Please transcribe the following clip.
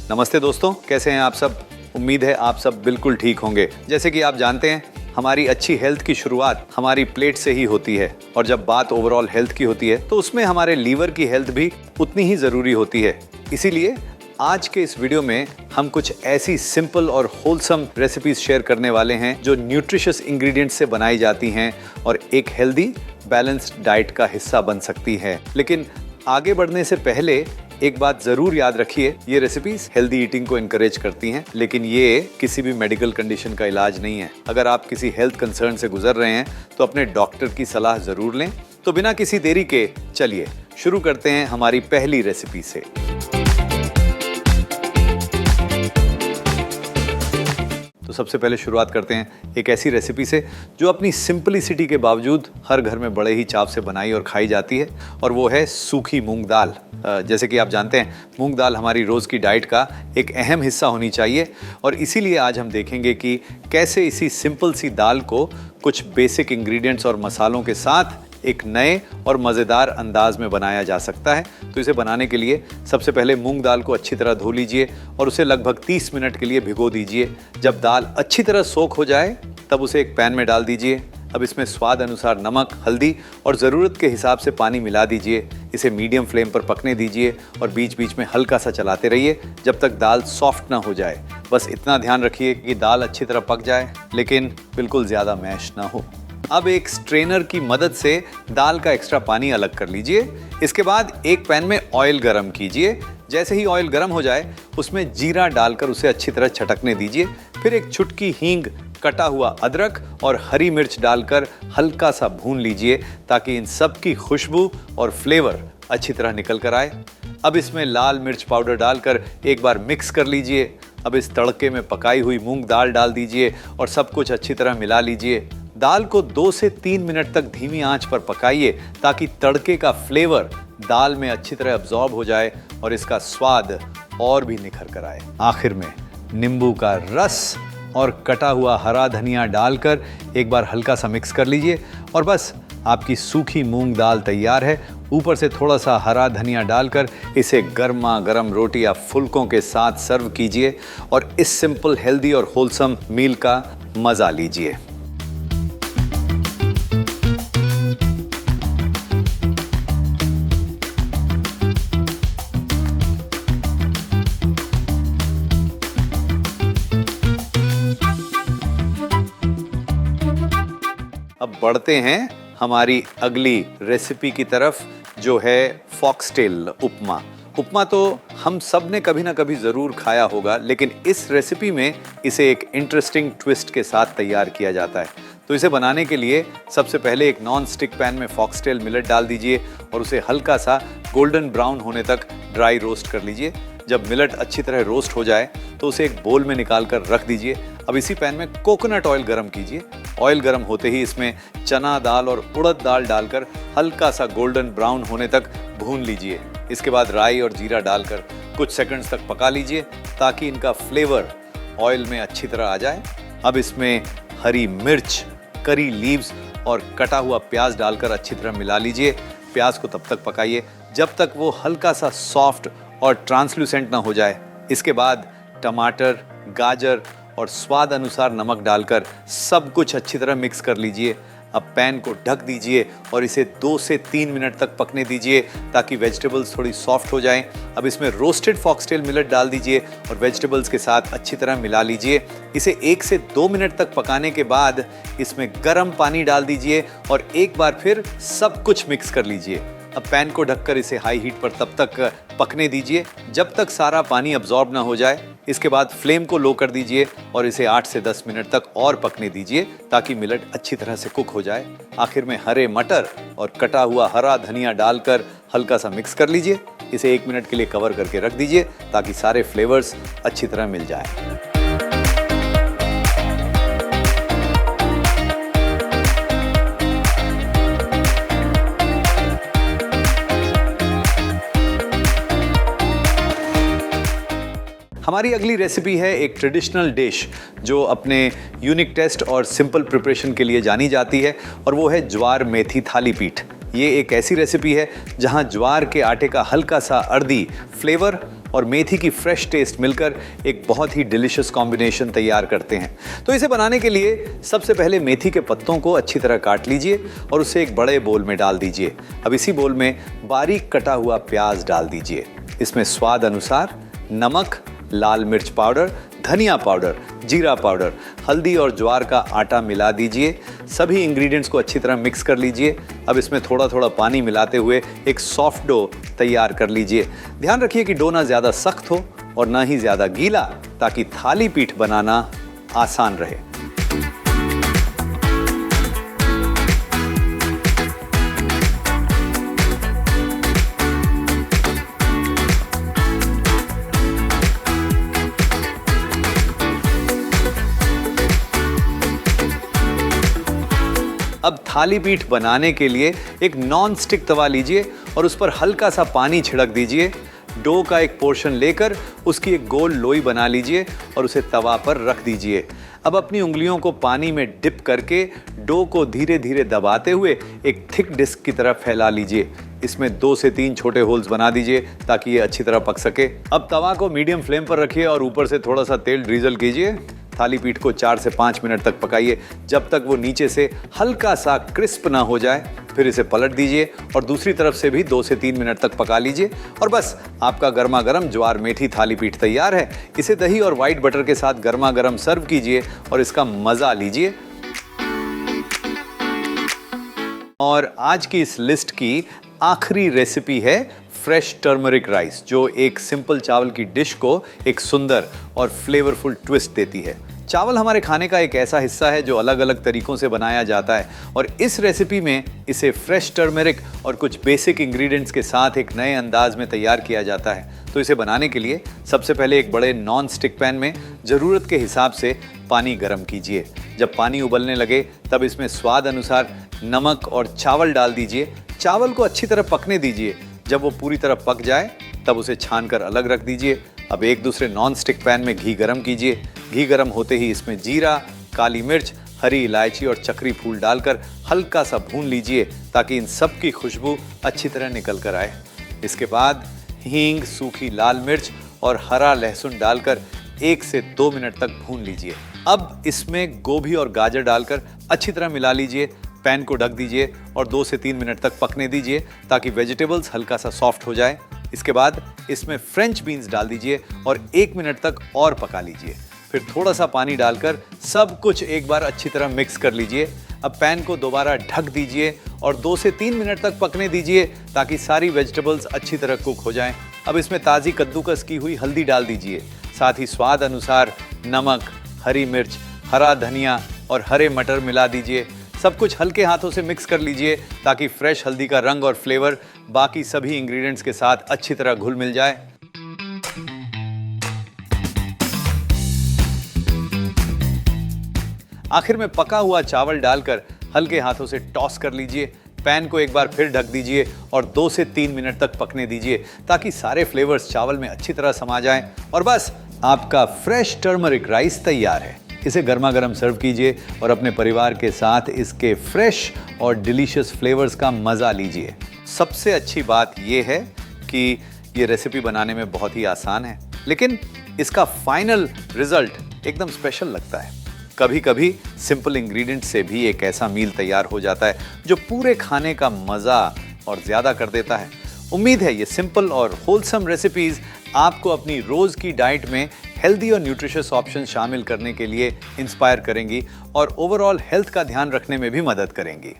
नमस्ते दोस्तों, कैसे हैं आप सब। उम्मीद है आप सब बिल्कुल ठीक होंगे। जैसे कि आप जानते हैं, हमारी अच्छी हेल्थ की शुरुआत हमारी प्लेट से ही होती है और जब बात ओवरऑल हेल्थ की होती है तो उसमें हमारे लीवर की हेल्थ भी उतनी ही ज़रूरी होती है। इसीलिए आज के इस वीडियो में हम कुछ ऐसी सिंपल और होलसम रेसिपीज शेयर करने वाले हैं जो न्यूट्रिशियस इंग्रेडिएंट्स से बनाई जाती हैं और एक हेल्दी बैलेंस्ड डाइट का हिस्सा बन सकती हैं। लेकिन आगे बढ़ने से पहले एक बात जरूर याद रखिए, ये रेसिपीज हेल्दी ईटिंग को इनकरेज करती हैं, लेकिन ये किसी भी मेडिकल कंडीशन का इलाज नहीं है। अगर आप किसी हेल्थ कंसर्न से गुजर रहे हैं तो अपने डॉक्टर की सलाह जरूर लें। तो बिना किसी देरी के चलिए शुरू करते हैं हमारी पहली रेसिपी से। तो सबसे पहले शुरुआत करते हैं एक ऐसी रेसिपी से जो अपनी सिंपलिसिटी के बावजूद हर घर में बड़े ही चाव से बनाई और खाई जाती है, और वो है सूखी मूंग दाल। जैसे कि आप जानते हैं, मूंग दाल हमारी रोज़ की डाइट का एक अहम हिस्सा होनी चाहिए और इसीलिए आज हम देखेंगे कि कैसे इसी सिंपल सी दाल को कुछ बेसिक इंग्रेडिएंट्स और मसालों के साथ एक नए और मज़ेदार अंदाज में बनाया जा सकता है। तो इसे बनाने के लिए सबसे पहले मूंग दाल को अच्छी तरह धो लीजिए और उसे लगभग 30 मिनट के लिए भिगो दीजिए। जब दाल अच्छी तरह सोख हो जाए तब उसे एक पैन में डाल दीजिए। अब इसमें स्वाद अनुसार नमक, हल्दी और ज़रूरत के हिसाब से पानी मिला दीजिए। इसे मीडियम फ्लेम पर पकने दीजिए और बीच बीच में हल्का सा चलाते रहिए जब तक दाल सॉफ्ट ना हो जाए। बस इतना ध्यान रखिए कि दाल अच्छी तरह पक जाए लेकिन बिल्कुल ज़्यादा मैश ना हो। अब एक स्ट्रेनर की मदद से दाल का एक्स्ट्रा पानी अलग कर लीजिए। इसके बाद एक पैन में ऑयल गरम कीजिए। जैसे ही ऑयल गरम हो जाए उसमें जीरा डालकर उसे अच्छी तरह छटकने दीजिए। फिर एक चुटकी हींग, कटा हुआ अदरक और हरी मिर्च डालकर हल्का सा भून लीजिए ताकि इन सब की खुशबू और फ्लेवर अच्छी तरह निकल कर आए। अब इसमें लाल मिर्च पाउडर डालकर एक बार मिक्स कर लीजिए। अब इस तड़के में पकाई हुई मूंग दाल डाल दीजिए और सब कुछ अच्छी तरह मिला लीजिए। दाल को 2 से 3 मिनट तक धीमी आंच पर पकाइए ताकि तड़के का फ्लेवर दाल में अच्छी तरह अब्जॉर्ब हो जाए और इसका स्वाद और भी निखर कर आए। आखिर में नींबू का रस और कटा हुआ हरा धनिया डालकर एक बार हल्का सा मिक्स कर लीजिए और बस आपकी सूखी मूंग दाल तैयार है। ऊपर से थोड़ा सा हरा धनिया डालकर इसे गर्मा गर्म रोटी या फुल्कों के साथ सर्व कीजिए और इस सिंपल, हेल्दी और होलसम मील का मज़ा लीजिए। अब बढ़ते हैं हमारी अगली रेसिपी की तरफ, जो है फॉक्सटेल उपमा। उपमा तो हम सब ने कभी ना कभी ज़रूर खाया होगा, लेकिन इस रेसिपी में इसे एक इंटरेस्टिंग ट्विस्ट के साथ तैयार किया जाता है। तो इसे बनाने के लिए सबसे पहले एक नॉन स्टिक पैन में फॉक्सटेल मिलेट डाल दीजिए और उसे हल्का सा गोल्डन ब्राउन होने तक ड्राई रोस्ट कर लीजिए। जब मिलेट अच्छी तरह रोस्ट हो जाए तो उसे एक बोल में निकाल कर रख दीजिए। अब इसी पैन में कोकोनट ऑयल गरम कीजिए। ऑयल गरम होते ही इसमें चना दाल और उड़द दाल डालकर हल्का सा गोल्डन ब्राउन होने तक भून लीजिए। इसके बाद राई और जीरा डालकर कुछ सेकंड्स तक पका लीजिए ताकि इनका फ्लेवर ऑयल में अच्छी तरह आ जाए। अब इसमें हरी मिर्च, करी लीव्स और कटा हुआ प्याज डालकर अच्छी तरह मिला लीजिए। प्याज को तब तक पकाइए जब तक वो हल्का सा सॉफ्ट और ट्रांसलूसेंट ना हो जाए। इसके बाद टमाटर, गाजर और स्वाद अनुसार नमक डालकर सब कुछ अच्छी तरह मिक्स कर लीजिए। अब पैन को ढक दीजिए और इसे 2 से 3 मिनट तक पकने दीजिए ताकि वेजिटेबल्स थोड़ी सॉफ्ट हो जाएं। अब इसमें रोस्टेड फॉक्सटेल मिलेट डाल दीजिए और वेजिटेबल्स के साथ अच्छी तरह मिला लीजिए। इसे 1 से 2 मिनट तक पकाने के बाद इसमें गर्म पानी डाल दीजिए और एक बार फिर सब कुछ मिक्स कर लीजिए। अब पैन को ढककर इसे हाई हीट पर तब तक पकने दीजिए जब तक सारा पानी अब्जॉर्ब ना हो जाए। इसके बाद फ्लेम को लो कर दीजिए और इसे 8 से 10 मिनट तक और पकने दीजिए ताकि मिलेट अच्छी तरह से कुक हो जाए। आखिर में हरे मटर और कटा हुआ हरा धनिया डालकर हल्का सा मिक्स कर लीजिए। इसे 1 मिनट के लिए कवर करके रख दीजिए ताकि सारे फ्लेवर्स अच्छी तरह मिल जाए। हमारी अगली रेसिपी है एक ट्रेडिशनल डिश जो अपने यूनिक टेस्ट और सिंपल प्रिपरेशन के लिए जानी जाती है, और वो है ज्वार मेथी थाली पीठ। ये एक ऐसी रेसिपी है जहां ज्वार के आटे का हल्का सा अर्दी फ्लेवर और मेथी की फ्रेश टेस्ट मिलकर एक बहुत ही डिलिशियस कॉम्बिनेशन तैयार करते हैं। तो इसे बनाने के लिए सबसे पहले मेथी के पत्तों को अच्छी तरह काट लीजिए और उसे एक बड़े बोल में डाल दीजिए। अब इसी बोल में बारीक कटा हुआ प्याज डाल दीजिए। इसमें स्वाद अनुसार नमक, लाल मिर्च पाउडर, धनिया पाउडर, जीरा पाउडर, हल्दी और ज्वार का आटा मिला दीजिए। सभी इंग्रेडिएंट्स को अच्छी तरह मिक्स कर लीजिए। अब इसमें थोड़ा थोड़ा पानी मिलाते हुए एक सॉफ्ट डो तैयार कर लीजिए। ध्यान रखिए कि डो ना ज़्यादा सख्त हो और ना ही ज़्यादा गीला, ताकि थाली पीठ बनाना आसान रहे। अब थाली पीठ बनाने के लिए एक नॉन स्टिक तवा लीजिए और उस पर हल्का सा पानी छिड़क दीजिए। डो का एक पोर्शन लेकर उसकी एक गोल लोई बना लीजिए और उसे तवा पर रख दीजिए। अब अपनी उंगलियों को पानी में डिप करके डो को धीरे धीरे दबाते हुए एक थिक डिस्क की तरह फैला लीजिए। इसमें 2 से 3 छोटे होल्स बना दीजिए ताकि ये अच्छी तरह पक सके। अब तवा को मीडियम फ्लेम पर रखिए और ऊपर से थोड़ा सा तेल ड्रिजल कीजिए। थाली पीठ को 4 से 5 मिनट तक पकाइए, जब तक वो नीचे से हल्का सा क्रिस्प ना हो जाए। फिर इसे पलट दीजिए और दूसरी तरफ से भी 2 से 3 मिनट तक पका लीजिए और बस आपका गर्मा गर्म ज्वार मेथी थाली पीठ तैयार है। इसे दही और व्हाइट बटर के साथ गर्मा गर्म सर्व कीजिए और इसका मजा लीजिए। और आज की इस लिस्ट की आखिरी रेसिपी है फ्रेश टर्मरिक राइस, जो एक सिंपल चावल की डिश को एक सुंदर और फ्लेवरफुल ट्विस्ट देती है। चावल हमारे खाने का एक ऐसा हिस्सा है जो अलग अलग तरीकों से बनाया जाता है और इस रेसिपी में इसे फ्रेश टर्मरिक और कुछ बेसिक इंग्रेडिएंट्स के साथ एक नए अंदाज में तैयार किया जाता है। तो इसे बनाने के लिए सबसे पहले एक बड़े नॉन स्टिक पैन में ज़रूरत के हिसाब से पानी गर्म कीजिए। जब पानी उबलने लगे तब इसमें स्वाद अनुसार नमक और चावल डाल दीजिए। चावल को अच्छी तरह पकने दीजिए। जब वो पूरी तरह पक जाए तब उसे छानकर अलग रख दीजिए। अब एक दूसरे नॉन स्टिक पैन में घी गरम कीजिए। घी गरम होते ही इसमें जीरा, काली मिर्च, हरी इलायची और चक्री फूल डालकर हल्का सा भून लीजिए ताकि इन सब की खुशबू अच्छी तरह निकल कर आए। इसके बाद हींग, सूखी लाल मिर्च और हरा लहसुन डालकर 1 से 2 मिनट तक भून लीजिए। अब इसमें गोभी और गाजर डालकर अच्छी तरह मिला लीजिए। पैन को ढक दीजिए और 2 से 3 मिनट तक पकने दीजिए ताकि वेजिटेबल्स हल्का सा सॉफ्ट हो जाए। इसके बाद इसमें फ्रेंच बीन्स डाल दीजिए और 1 मिनट तक और पका लीजिए। फिर थोड़ा सा पानी डालकर सब कुछ एक बार अच्छी तरह मिक्स कर लीजिए। अब पैन को दोबारा ढक दीजिए और 2 से 3 मिनट तक पकने दीजिए ताकि सारी वेजिटेबल्स अच्छी तरह कुक हो जाएं। अब इसमें ताज़ी कद्दूकस की हुई हल्दी डाल दीजिए। साथ ही स्वाद अनुसार नमक, हरी मिर्च, हरा धनिया और हरे मटर मिला दीजिए। सब कुछ हल्के हाथों से मिक्स कर लीजिए ताकि फ्रेश हल्दी का रंग और फ्लेवर बाकी सभी इंग्रेडिएंट्स के साथ अच्छी तरह घुल मिल जाए। आखिर में पका हुआ चावल डालकर हल्के हाथों से टॉस कर लीजिए। पैन को एक बार फिर ढक दीजिए और 2 से 3 मिनट तक पकने दीजिए ताकि सारे फ्लेवर्स चावल में अच्छी तरह समा जाएं। और बस आपका फ्रेश टर्मरिक राइस तैयार है। इसे गर्मा गर्म सर्व कीजिए और अपने परिवार के साथ इसके फ्रेश और डिलीशियस फ्लेवर्स का मज़ा लीजिए। सबसे अच्छी बात यह है कि ये रेसिपी बनाने में बहुत ही आसान है, लेकिन इसका फाइनल रिजल्ट एकदम स्पेशल लगता है। कभी कभी सिंपल इंग्रेडिएंट्स से भी एक ऐसा मील तैयार हो जाता है जो पूरे खाने का मज़ा और ज़्यादा कर देता है। उम्मीद है ये सिंपल और होलसम रेसिपीज़ आपको अपनी रोज़ की डाइट में हेल्दी और न्यूट्रिशियस ऑप्शन शामिल करने के लिए इंस्पायर करेंगी और ओवरऑल हेल्थ का ध्यान रखने में भी मदद करेंगी।